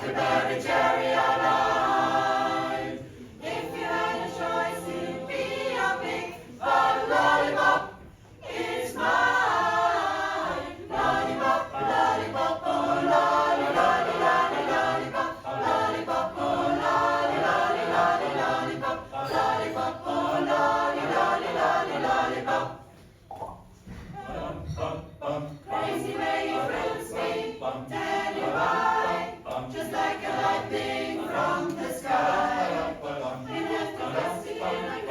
Huckleberry Cherry alive. If you had a choice to be a pig, but a lollipop is mine. Lollipop, lollipop, oh lolly, lolly, lolly, lollipop. Lollipop, oh lolly, lolly, lolly, lollipop. Lollipop, oh lolly, lolly, lolly, lollipop. Crazy way you thrills me, tell you why. Just like a lightning from the sky. It has to dusty like